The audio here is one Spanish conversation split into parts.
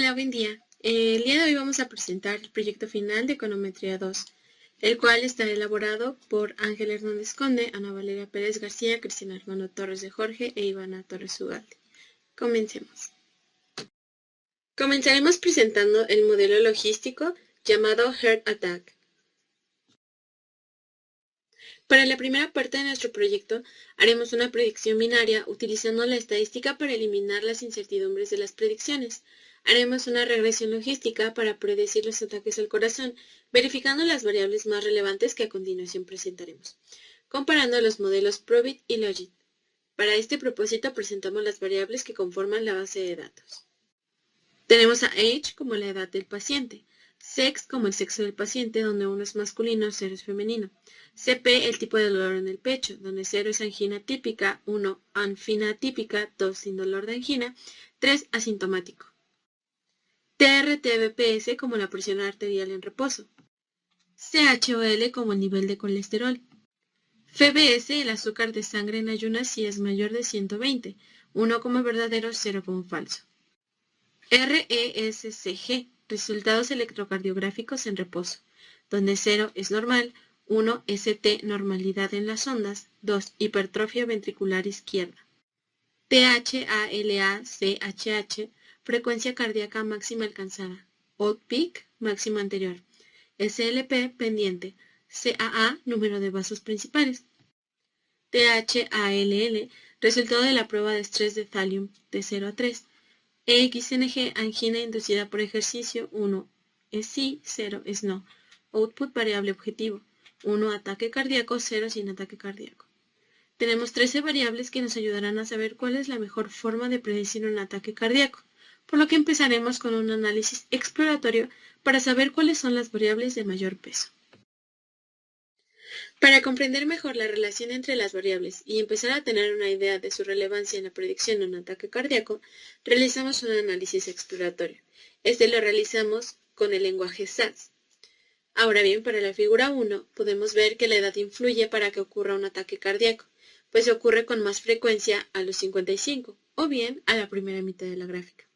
Hola, buen día. El día de hoy vamos a presentar el proyecto final de Econometría 2, el cual está elaborado por Ángel Hernández Conde, Ana Valeria Pérez García, Cristian Armando Torres de Jorge e Ivana Torres Ugalde. Comencemos. Comenzaremos presentando el modelo logístico llamado Heart Attack. Para la primera parte de nuestro proyecto, haremos una predicción binaria utilizando la estadística para eliminar las incertidumbres de las predicciones. Haremos una regresión logística para predecir los ataques al corazón, verificando las variables más relevantes que a continuación presentaremos, comparando los modelos Probit y Logit. Para este propósito presentamos las variables que conforman la base de datos. Tenemos a Age como la edad del paciente, Sex como el sexo del paciente, donde 1 es masculino, 0 es femenino, CP el tipo de dolor en el pecho, donde 0 es angina típica, 1 anfina típica, 2 sin dolor de angina, 3 asintomático. TRT-BPS como la presión arterial en reposo, CHOL como el nivel de colesterol, FBS el azúcar de sangre en ayunas si es mayor de 120, 1 como verdadero, 0 como falso. RESCG, resultados electrocardiográficos en reposo, donde 0 es normal, 1 ST, normalidad en las ondas, 2 hipertrofia ventricular izquierda. THALA-CHH, frecuencia cardíaca máxima alcanzada, old peak, máxima anterior. SLP, pendiente. CAA, número de vasos principales. THALL, resultado de la prueba de estrés de Thallium, de 0 a 3. EXNG, angina inducida por ejercicio, 1 es sí, 0 es no. Output variable objetivo, 1 ataque cardíaco, 0 sin ataque cardíaco. Tenemos 13 variables que nos ayudarán a saber cuál es la mejor forma de predecir un ataque cardíaco, por lo que empezaremos con un análisis exploratorio para saber cuáles son las variables de mayor peso. Para comprender mejor la relación entre las variables y empezar a tener una idea de su relevancia en la predicción de un ataque cardíaco, realizamos un análisis exploratorio. Este lo realizamos con el lenguaje SAS. Ahora bien, para la figura 1 podemos ver que la edad influye para que ocurra un ataque cardíaco, pues ocurre con más frecuencia a los 55, o bien a la primera mitad de la gráfica.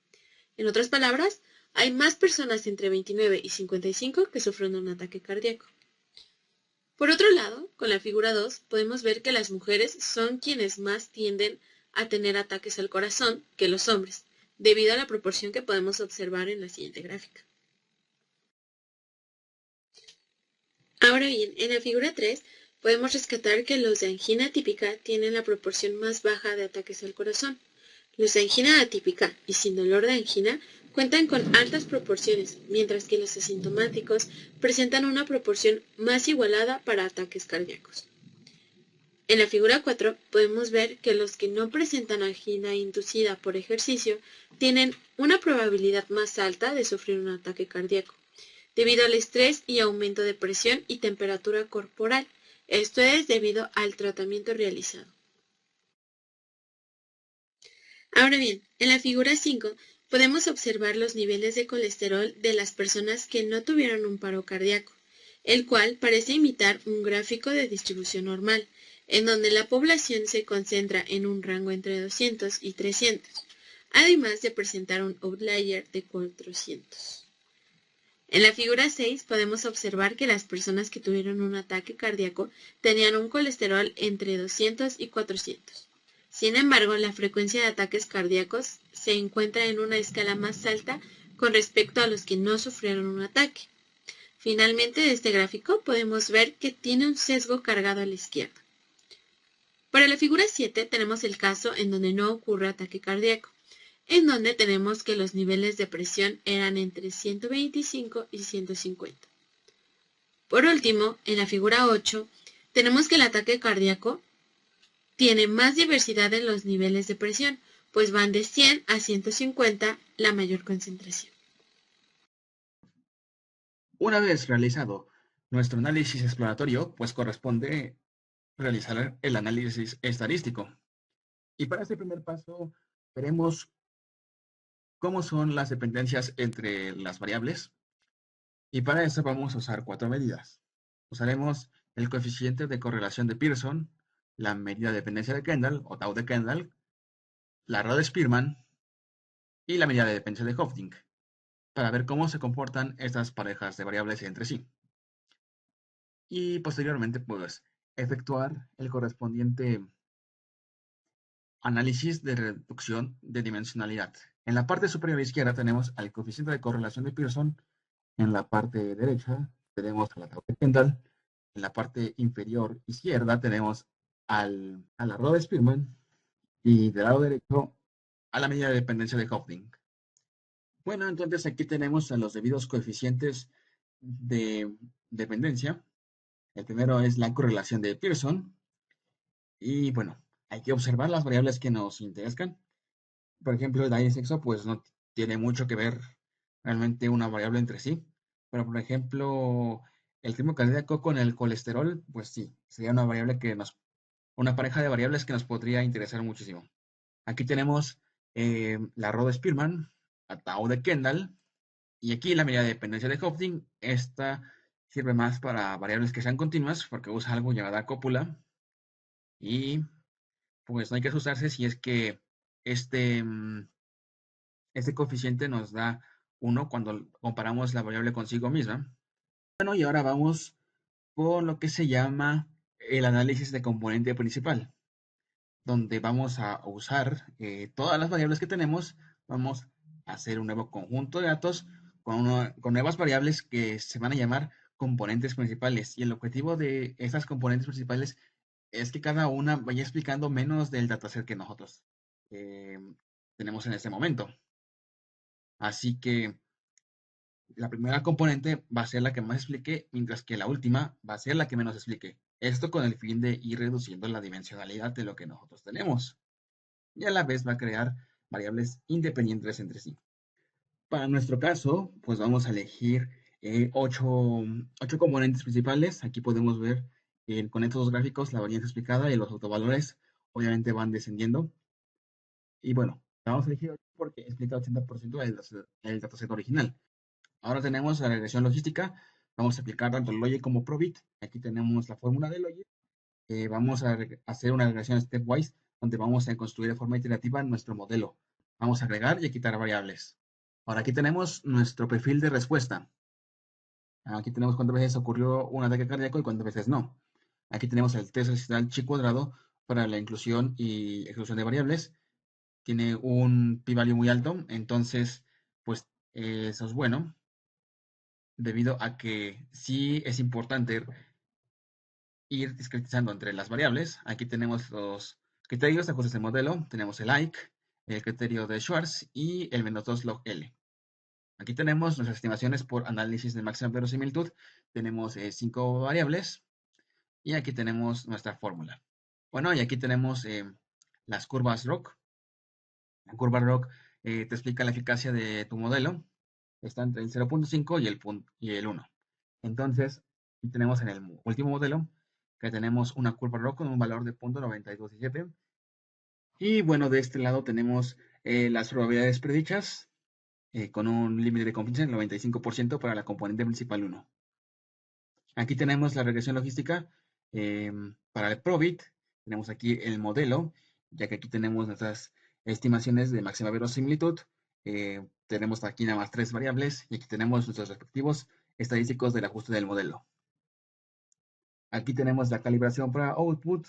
En otras palabras, hay más personas entre 29 y 55 que sufren un ataque cardíaco. Por otro lado, con la figura 2 podemos ver que las mujeres son quienes más tienden a tener ataques al corazón que los hombres, debido a la proporción que podemos observar en la siguiente gráfica. Ahora bien, en la figura 3 podemos rescatar que los de angina típica tienen la proporción más baja de ataques al corazón. Los de angina atípica y sin dolor de angina cuentan con altas proporciones, mientras que los asintomáticos presentan una proporción más igualada para ataques cardíacos. En la figura 4 podemos ver que los que no presentan angina inducida por ejercicio tienen una probabilidad más alta de sufrir un ataque cardíaco, debido al estrés y aumento de presión y temperatura corporal. Esto es debido al tratamiento realizado. Ahora bien, en la figura 5 podemos observar los niveles de colesterol de las personas que no tuvieron un paro cardíaco, el cual parece imitar un gráfico de distribución normal, en donde la población se concentra en un rango entre 200 y 300, además de presentar un outlier de 400. En la figura 6 podemos observar que las personas que tuvieron un ataque cardíaco tenían un colesterol entre 200 y 400. Sin embargo, la frecuencia de ataques cardíacos se encuentra en una escala más alta con respecto a los que no sufrieron un ataque. Finalmente, de este gráfico podemos ver que tiene un sesgo cargado a la izquierda. Para la figura 7 tenemos el caso en donde no ocurre ataque cardíaco, en donde tenemos que los niveles de presión eran entre 125 y 150. Por último, en la figura 8, tenemos que el ataque cardíaco tiene más diversidad en los niveles de presión, pues van de 100 a 150 la mayor concentración. Una vez realizado nuestro análisis exploratorio, pues corresponde realizar el análisis estadístico. Y para este primer paso, veremos cómo son las dependencias entre las variables. Y para eso vamos a usar 4 medidas. Usaremos el coeficiente de correlación de Pearson, la medida de dependencia de Kendall o tau de Kendall, la rho de Spearman y la medida de dependencia de Hofding. para ver cómo se comportan estas parejas de variables entre sí. Y posteriormente, pues, efectuar el correspondiente análisis de reducción de dimensionalidad. En la parte superior izquierda tenemos al coeficiente de correlación de Pearson. En la parte derecha tenemos a la tabla de Kendall. En la parte inferior izquierda tenemos a la arroba de Spearman. Y del lado derecho a la medida de dependencia de Hopding. Bueno, entonces aquí tenemos a los debidos coeficientes de dependencia. El primero es la correlación de Pearson. Y bueno, hay que observar las variables que nos interesan. Por ejemplo, edad y sexo, pues no tiene mucho que ver realmente una variable entre sí. Pero, por ejemplo, el ritmo cardíaco con el colesterol, pues sí, sería una variable una pareja de variables que nos podría interesar muchísimo. Aquí tenemos la Rho de Spearman, la Tau de Kendall, y aquí la medida de dependencia de Hopding. Esta sirve más para variables que sean continuas, porque usa algo llamada cópula, y pues no hay que asustarse si es que este, este coeficiente nos da 1 cuando comparamos la variable consigo misma. Bueno, y ahora vamos con lo que se llama el análisis de componente principal, donde vamos a usar todas las variables que tenemos. Vamos a hacer un nuevo conjunto de datos con nuevas variables que se van a llamar componentes principales. Y el objetivo de estas componentes principales es que cada una vaya explicando menos del dataset que nosotros eh, tenemos en este momento. Así que la primera componente va a ser la que más explique, mientras que la última va a ser la que menos explique. Esto con el fin de ir reduciendo la dimensionalidad de lo que nosotros tenemos. Y a la vez va a crear variables independientes entre sí. Para nuestro caso, pues vamos a elegir 8 componentes principales. Aquí podemos ver con estos dos gráficos la varianza explicada y los autovalores obviamente van descendiendo. Y bueno, vamos a elegir 8 porque explica 80% del dataset original. Ahora tenemos la regresión logística. Vamos a aplicar tanto Logic como Probit. Aquí tenemos la fórmula de Logic. Vamos a hacer una regresión stepwise donde vamos a construir de forma iterativa nuestro modelo. Vamos a agregar y a quitar variables. Ahora aquí tenemos nuestro perfil de respuesta. Aquí tenemos cuántas veces ocurrió un ataque cardíaco y cuántas veces no. Aquí tenemos el test residual chi cuadrado para la inclusión y exclusión de variables. Tiene un p-value muy alto, entonces pues eso es bueno, debido a que sí es importante ir discretizando entre las variables. Aquí tenemos los criterios de ajustes de modelo. Tenemos el like, el criterio de Schwartz y el menos 2 log L. Aquí tenemos nuestras estimaciones por análisis de máxima verosimilitud. Tenemos 5 variables y aquí tenemos nuestra fórmula. Bueno, y aquí tenemos las curvas ROC. La curva ROC te explica la eficacia de tu modelo. Está entre el 0.5 y el 1. Entonces, tenemos en el último modelo que tenemos una curva ROC con un valor de 0.927. Y bueno, de este lado tenemos las probabilidades predichas con un límite de confianza del 95% para la componente principal 1. Aquí tenemos la regresión logística para el Probit. Tenemos aquí el modelo, ya que aquí tenemos nuestras estimaciones de máxima verosimilitud. Tenemos aquí nada más 3 variables y aquí tenemos nuestros respectivos estadísticos del ajuste del modelo. Aquí tenemos la calibración para output,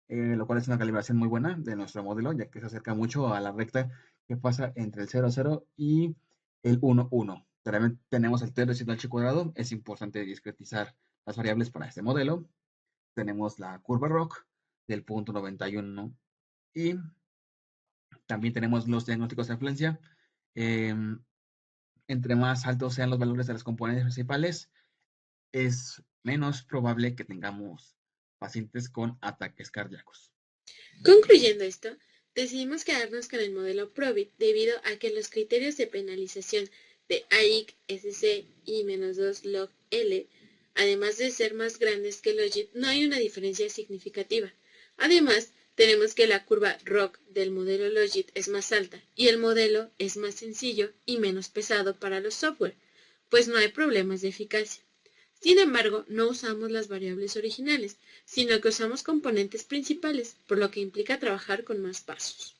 lo cual es una calibración muy buena de nuestro modelo, ya que se acerca mucho a la recta que pasa entre el 0, 0 y el 1, 1. También tenemos el test residual chi cuadrado. Es importante discretizar las variables para este modelo. Tenemos la curva ROC del punto 91 y también tenemos los diagnósticos de afluencia. Entre más altos sean los valores de las componentes principales, es menos probable que tengamos pacientes con ataques cardíacos. Concluyendo esto, decidimos quedarnos con el modelo Probit debido a que los criterios de penalización de AIC, SC y -2 log L, además de ser más grandes que Logit, no hay una diferencia significativa. Además, tenemos que la curva ROC del modelo Logit es más alta y el modelo es más sencillo y menos pesado para los software, pues no hay problemas de eficacia. Sin embargo, no usamos las variables originales, sino que usamos componentes principales, por lo que implica trabajar con más pasos.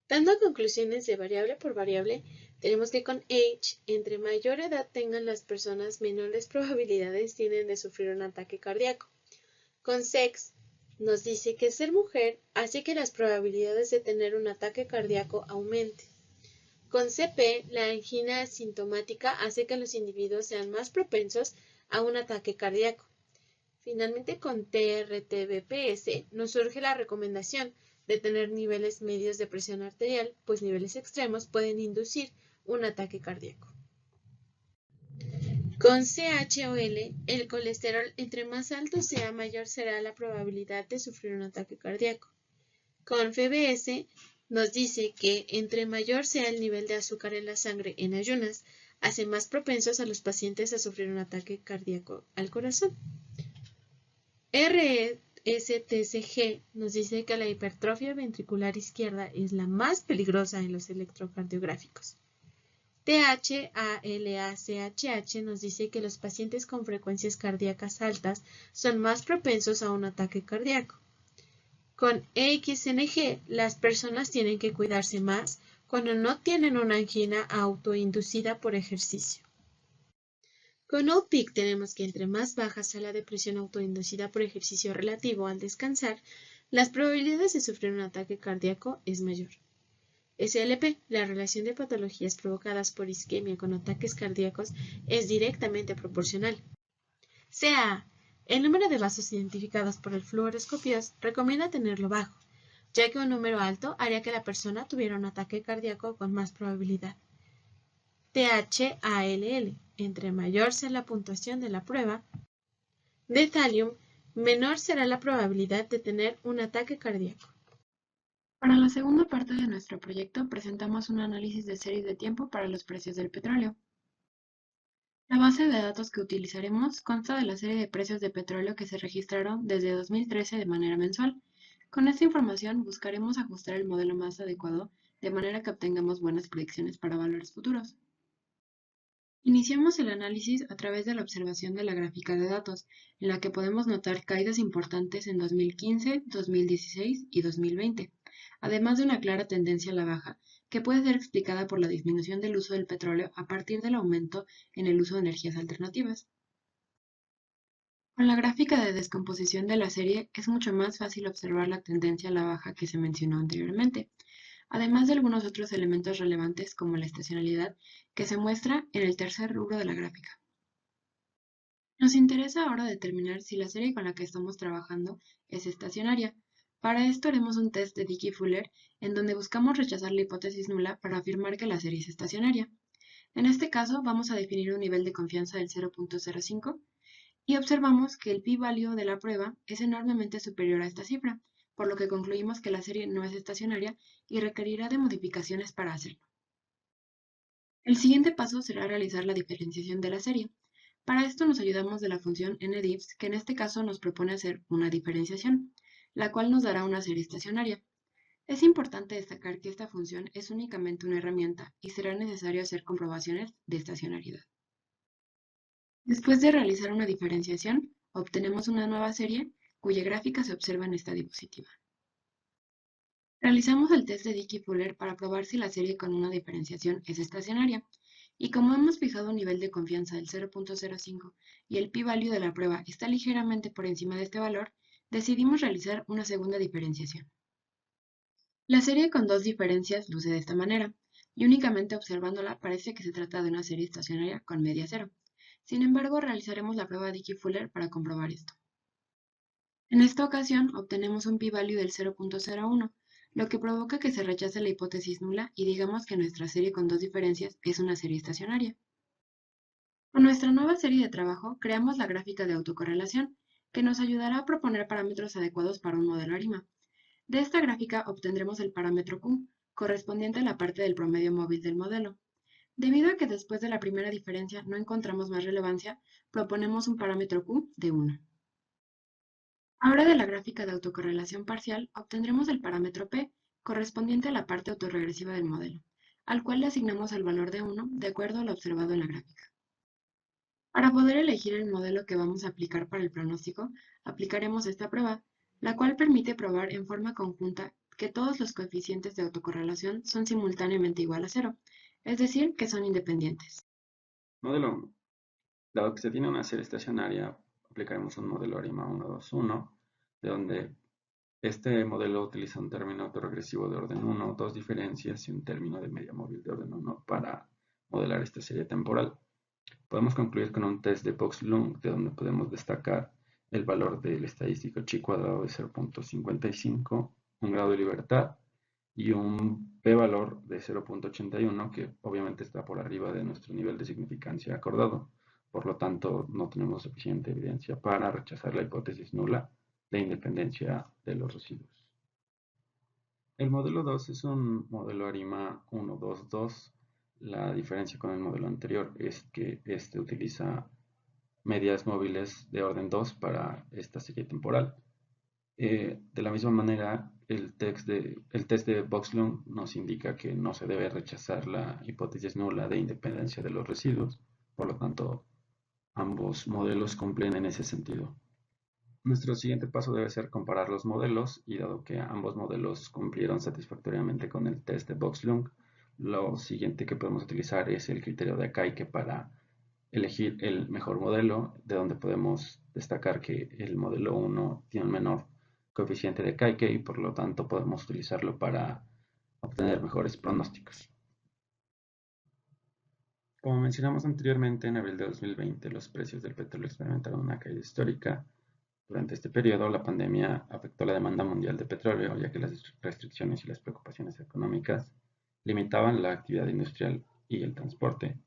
Dando conclusiones de variable por variable, Tenemos que con age, entre mayor edad tengan las personas, menores probabilidades tienen de sufrir un ataque cardíaco. Con sex, nos dice que ser mujer hace que las probabilidades de tener un ataque cardíaco aumenten. Con CP, la angina asintomática hace que los individuos sean más propensos a un ataque cardíaco. Finalmente, con TRT-BPS nos surge la recomendación de tener niveles medios de presión arterial, pues niveles extremos pueden inducir un ataque cardíaco. Con CHOL, el colesterol entre más alto sea, mayor será la probabilidad de sufrir un ataque cardíaco. Con FBS, nos dice que entre mayor sea el nivel de azúcar en la sangre en ayunas, hace más propensos a los pacientes a sufrir un ataque cardíaco al corazón. RSTCG nos dice que la hipertrofia ventricular izquierda es la más peligrosa en los electrocardiográficos. THALACHH nos dice que los pacientes con frecuencias cardíacas altas son más propensos a un ataque cardíaco. Con EXNG, las personas tienen que cuidarse más cuando no tienen una angina autoinducida por ejercicio. Con OPIC tenemos que entre más baja sea la depresión autoinducida por ejercicio relativo al descansar, las probabilidades de sufrir un ataque cardíaco es mayor. SLP, la relación de patologías provocadas por isquemia con ataques cardíacos es directamente proporcional. CA, el número de vasos identificados por el fluoroscopios recomienda tenerlo bajo, ya que un número alto haría que la persona tuviera un ataque cardíaco con más probabilidad. THALL, entre mayor sea la puntuación de la prueba de Thallium, menor será la probabilidad de tener un ataque cardíaco. Para la segunda parte de nuestro proyecto presentamos un análisis de series de tiempo para los precios del petróleo. La base de datos que utilizaremos consta de la serie de precios de petróleo que se registraron desde 2013 de manera mensual. Con esta información buscaremos ajustar el modelo más adecuado de manera que obtengamos buenas predicciones para valores futuros. Iniciamos el análisis a través de la observación de la gráfica de datos, en la que podemos notar caídas importantes en 2015, 2016 y 2020, además de una clara tendencia a la baja, que puede ser explicada por la disminución del uso del petróleo a partir del aumento en el uso de energías alternativas. Con la gráfica de descomposición de la serie es mucho más fácil observar la tendencia a la baja que se mencionó anteriormente, además de algunos otros elementos relevantes como la estacionalidad, que se muestra en el tercer rubro de la gráfica. Nos interesa ahora determinar si la serie con la que estamos trabajando es estacionaria. Para esto haremos un test de Dickey-Fuller en donde buscamos rechazar la hipótesis nula para afirmar que la serie es estacionaria. En este caso vamos a definir un nivel de confianza del 0.05 y observamos que el p-value de la prueba es enormemente superior a esta cifra, por lo que concluimos que la serie no es estacionaria y requerirá de modificaciones para hacerlo. El siguiente paso será realizar la diferenciación de la serie. Para esto nos ayudamos de la función ndifs, que en este caso nos propone hacer una diferenciación, la cual nos dará una serie estacionaria. Es importante destacar que esta función es únicamente una herramienta y será necesario hacer comprobaciones de estacionalidad. Después de realizar una diferenciación, obtenemos una nueva serie cuya gráfica se observa en esta diapositiva. Realizamos el test de Dickey-Fuller para probar si la serie con una diferenciación es estacionaria, y como hemos fijado un nivel de confianza del 0.05 y el p-value de la prueba está ligeramente por encima de este valor, decidimos realizar una segunda diferenciación. La serie con dos diferencias luce de esta manera, y únicamente observándola parece que se trata de una serie estacionaria con media cero. Sin embargo, realizaremos la prueba Dickey-Fuller para comprobar esto. En esta ocasión obtenemos un p-value del 0.01, lo que provoca que se rechace la hipótesis nula y digamos que nuestra serie con dos diferencias es una serie estacionaria. Con nuestra nueva serie de trabajo creamos la gráfica de autocorrelación, que nos ayudará a proponer parámetros adecuados para un modelo ARIMA. De esta gráfica obtendremos el parámetro Q, correspondiente a la parte del promedio móvil del modelo. Debido a que después de la primera diferencia no encontramos más relevancia, proponemos un parámetro Q de 1. Ahora de la gráfica de autocorrelación parcial obtendremos el parámetro P, correspondiente a la parte autorregresiva del modelo, al cual le asignamos el valor de 1 de acuerdo a lo observado en la gráfica. Para poder elegir el modelo que vamos a aplicar para el pronóstico, aplicaremos esta prueba, la cual permite probar en forma conjunta que todos los coeficientes de autocorrelación son simultáneamente igual a 0, es decir, que son independientes. Modelo 1. Dado que se tiene una serie estacionaria, aplicaremos un modelo ARIMA 1, 2, 1, de donde este modelo utiliza un término autoregresivo de orden 1, dos diferencias y un término de media móvil de orden 1 para modelar esta serie temporal. Podemos concluir con un test de Box-Lung, de donde podemos destacar el valor del estadístico chi cuadrado de 0.55, un grado de libertad y un p-valor de 0.81, que obviamente está por arriba de nuestro nivel de significancia acordado. Por lo tanto, no tenemos suficiente evidencia para rechazar la hipótesis nula de independencia de los residuos. El modelo 2 es un modelo ARIMA 1, 2, 2. La diferencia con el modelo anterior es que este utiliza medias móviles de orden 2 para esta serie temporal. De la misma manera, el test de Box-Lung nos indica que no se debe rechazar la hipótesis nula de independencia de los residuos. Por lo tanto, ambos modelos cumplen en ese sentido. Nuestro siguiente paso debe ser comparar los modelos, y dado que ambos modelos cumplieron satisfactoriamente con el test de Box-Lung, lo siguiente que podemos utilizar es el criterio de Akaike para elegir el mejor modelo, de donde podemos destacar que el modelo 1 tiene un menor coeficiente de Akaike y por lo tanto podemos utilizarlo para obtener mejores pronósticos. Como mencionamos anteriormente, en abril de 2020 los precios del petróleo experimentaron una caída histórica. Durante este periodo, la pandemia afectó la demanda mundial de petróleo, ya que las restricciones y las preocupaciones económicas limitaban la actividad industrial y el transporte.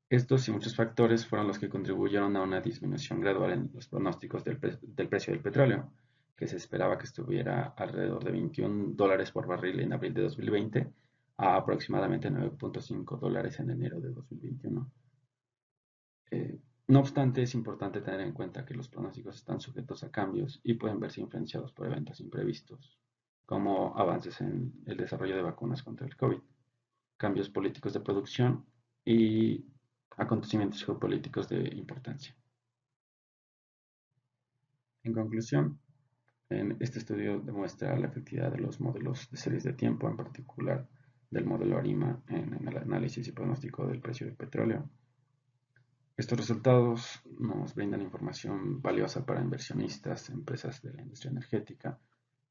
Estos y muchos factores fueron los que contribuyeron a una disminución gradual en los pronósticos del precio del petróleo, que se esperaba que estuviera alrededor de $21 por barril en abril de 2020 a aproximadamente $9.5 en enero de 2021. No obstante, es importante tener en cuenta que los pronósticos están sujetos a cambios y pueden verse influenciados por eventos imprevistos, como avances en el desarrollo de vacunas contra el COVID, cambios políticos de producción y acontecimientos geopolíticos de importancia. En conclusión, este estudio demuestra la efectividad de los modelos de series de tiempo, en particular del modelo ARIMA en el análisis y pronóstico del precio del petróleo. Estos resultados nos brindan información valiosa para inversionistas, empresas de la industria energética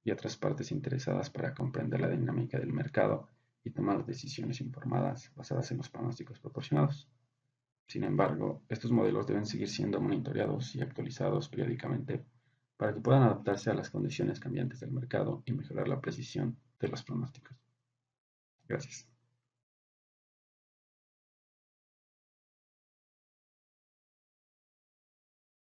y otras partes interesadas para comprender la dinámica del mercado y tomar decisiones informadas basadas en los pronósticos proporcionados. Sin embargo, estos modelos deben seguir siendo monitoreados y actualizados periódicamente para que puedan adaptarse a las condiciones cambiantes del mercado y mejorar la precisión de los pronósticos. Gracias.